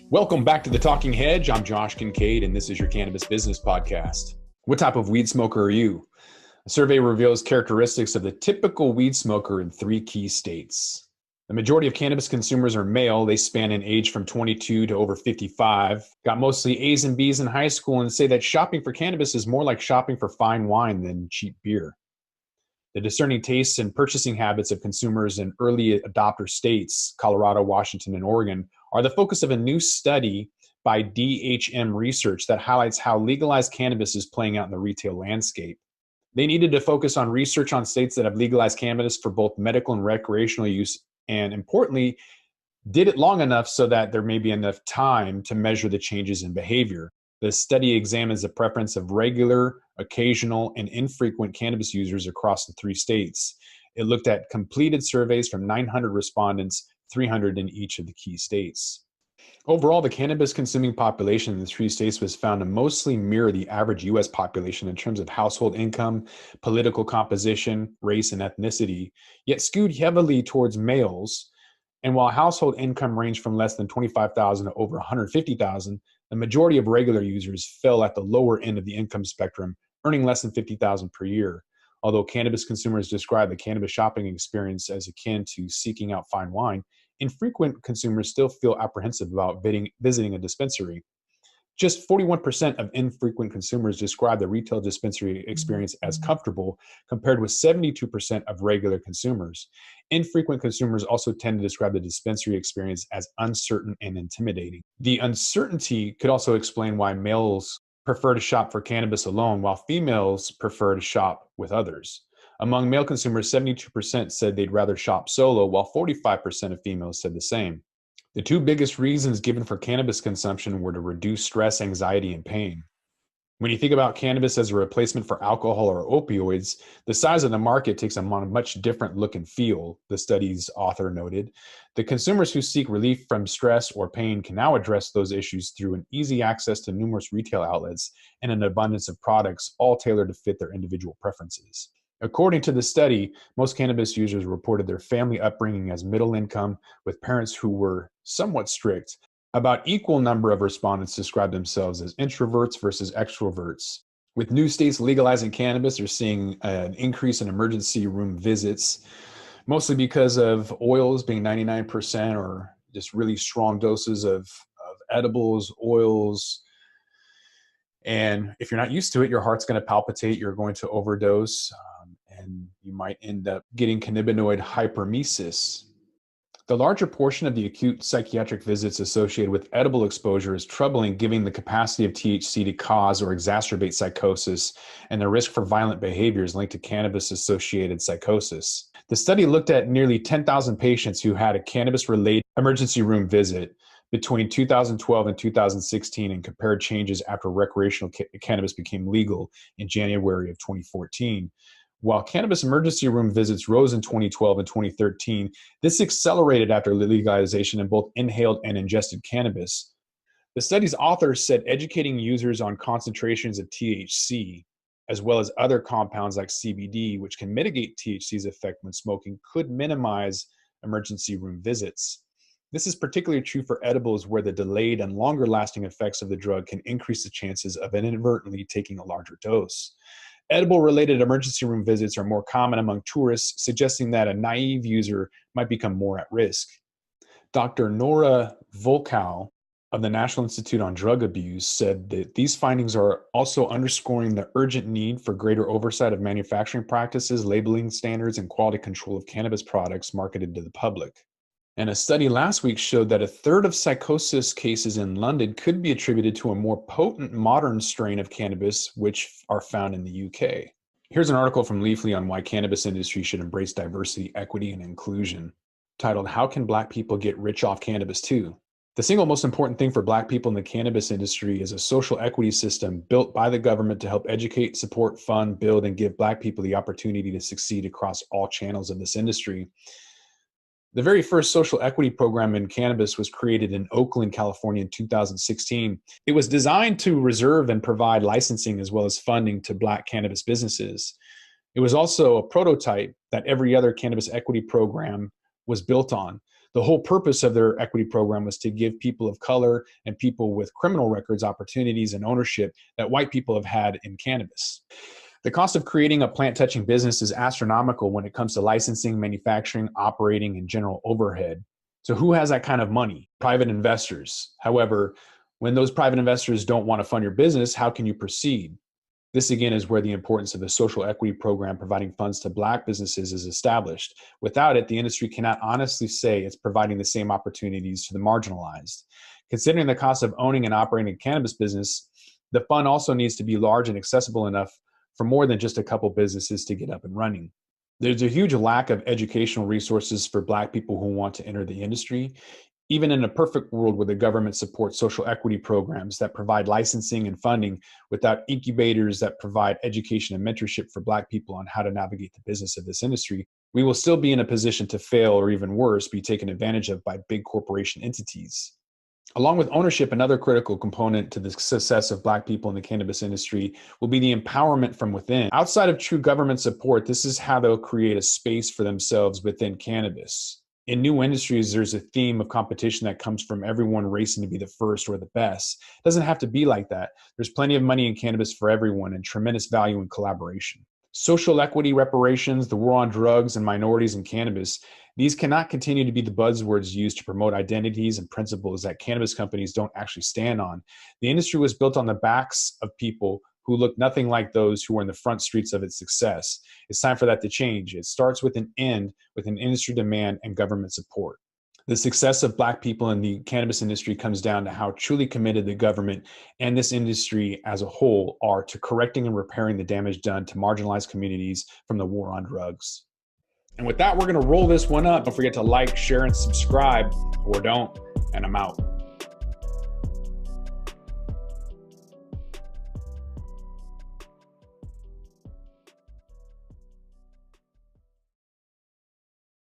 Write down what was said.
Welcome back to the Talking Hedge. I'm Josh Kincaid, and this is your Cannabis Business Podcast. What type of weed smoker are you? A survey reveals characteristics of the typical weed smoker in 3 key states. The majority of cannabis consumers are male. They span in age from 22 to over 55, got mostly A's and B's in high school, and say that shopping for cannabis is more like shopping for fine wine than cheap beer. The discerning tastes and purchasing habits of consumers in early adopter states, Colorado, Washington, and Oregon, are the focus of a new study by DHM Research that highlights how legalized cannabis is playing out in the retail landscape. They needed to focus on research on states that have legalized cannabis for both medical and recreational use, and importantly, did it long enough so that there may be enough time to measure the changes in behavior. The study examines the preference of regular, occasional, and infrequent cannabis users across the 3 states. It looked at completed surveys from 900 respondents, 300 in each of the key states. Overall, the cannabis consuming population in the 3 states was found to mostly mirror the average U.S. population in terms of household income, political composition, race, and ethnicity, yet skewed heavily towards males. And while household income ranged from less than $25,000 to over $150,000, the majority of regular users fell at the lower end of the income spectrum, earning less than $50,000 per year. Although cannabis consumers describe the cannabis shopping experience as akin to seeking out fine wine, infrequent consumers still feel apprehensive about visiting a dispensary. Just 41% of infrequent consumers describe the retail dispensary experience as comfortable, compared with 72% of regular consumers. Infrequent consumers also tend to describe the dispensary experience as uncertain and intimidating. The uncertainty could also explain why males prefer to shop for cannabis alone, while females prefer to shop with others. Among male consumers, 72% said they'd rather shop solo, while 45% of females said the same. The 2 biggest reasons given for cannabis consumption were to reduce stress, anxiety, and pain. When you think about cannabis as a replacement for alcohol or opioids, the size of the market takes on a much different look and feel, the study's author noted. The consumers who seek relief from stress or pain can now address those issues through an easy access to numerous retail outlets and an abundance of products, all tailored to fit their individual preferences. According to the study, most cannabis users reported their family upbringing as middle income, with parents who were somewhat strict. About equal number of respondents described themselves as introverts versus extroverts. With new states legalizing cannabis, they're seeing an increase in emergency room visits, mostly because of oils being 99% or just really strong doses of edibles, oils. And if you're not used to it, your heart's going to palpitate, you're going to overdose, and you might end up getting cannabinoid hyperemesis. The larger portion of the acute psychiatric visits associated with edible exposure is troubling, given the capacity of THC to cause or exacerbate psychosis and the risk for violent behaviors linked to cannabis-associated psychosis. The study looked at nearly 10,000 patients who had a cannabis-related emergency room visit between 2012 and 2016 and compared changes after recreational cannabis became legal in January of 2014. While cannabis emergency room visits rose in 2012 and 2013, this accelerated after legalization in both inhaled and ingested cannabis. The study's authors said educating users on concentrations of THC, as well as other compounds like CBD, which can mitigate THC's effect when smoking, could minimize emergency room visits. This is particularly true for edibles, where the delayed and longer-lasting effects of the drug can increase the chances of inadvertently taking a larger dose. Edible-related emergency room visits are more common among tourists, suggesting that a naive user might become more at risk. Dr. Nora Volkow of the National Institute on Drug Abuse said that these findings are also underscoring the urgent need for greater oversight of manufacturing practices, labeling standards, and quality control of cannabis products marketed to the public. And a study last week showed that a third of psychosis cases in London could be attributed to a more potent modern strain of cannabis, which are found in the UK. Here's an article from Leafly on why cannabis industry should embrace diversity, equity, and inclusion, titled, "How Can Black People Get Rich Off Cannabis Too?" The single most important thing for Black people in the cannabis industry is a social equity system built by the government to help educate, support, fund, build, and give Black people the opportunity to succeed across all channels of this industry. The very first social equity program in cannabis was created in Oakland, California in 2016. It was designed to reserve and provide licensing as well as funding to Black cannabis businesses. It was also a prototype that every other cannabis equity program was built on. The whole purpose of their equity program was to give people of color and people with criminal records opportunities and ownership that white people have had in cannabis. The cost of creating a plant-touching business is astronomical when it comes to licensing, manufacturing, operating, and general overhead. So who has that kind of money? Private investors. However, when those private investors don't want to fund your business, how can you proceed? This again is where the importance of the social equity program providing funds to Black businesses is established. Without it, the industry cannot honestly say it's providing the same opportunities to the marginalized. Considering the cost of owning and operating a cannabis business, the fund also needs to be large and accessible enough for more than just a couple businesses to get up and running. There's a huge lack of educational resources for Black people who want to enter the industry. Even in a perfect world where the government supports social equity programs that provide licensing and funding without incubators that provide education and mentorship for Black people on how to navigate the business of this industry, we will still be in a position to fail or even worse, be taken advantage of by big corporation entities. Along with ownership, another critical component to the success of Black people in the cannabis industry will be the empowerment from within. Outside of true government support, this is how they'll create a space for themselves within cannabis. In new industries, there's a theme of competition that comes from everyone racing to be the first or the best. It doesn't have to be like that. There's plenty of money in cannabis for everyone and tremendous value in collaboration. Social equity, reparations, the war on drugs, and minorities in cannabis, these cannot continue to be the buzzwords used to promote identities and principles that cannabis companies don't actually stand on. The industry was built on the backs of people who look nothing like those who are in the front streets of its success. It's time for that to change. It starts with an end, with an industry demand and government support. The success of Black people in the cannabis industry comes down to how truly committed the government and this industry as a whole are to correcting and repairing the damage done to marginalized communities from the war on drugs. And with that, we're going to roll this one up. Don't forget to like, share, and subscribe, or don't, and I'm out.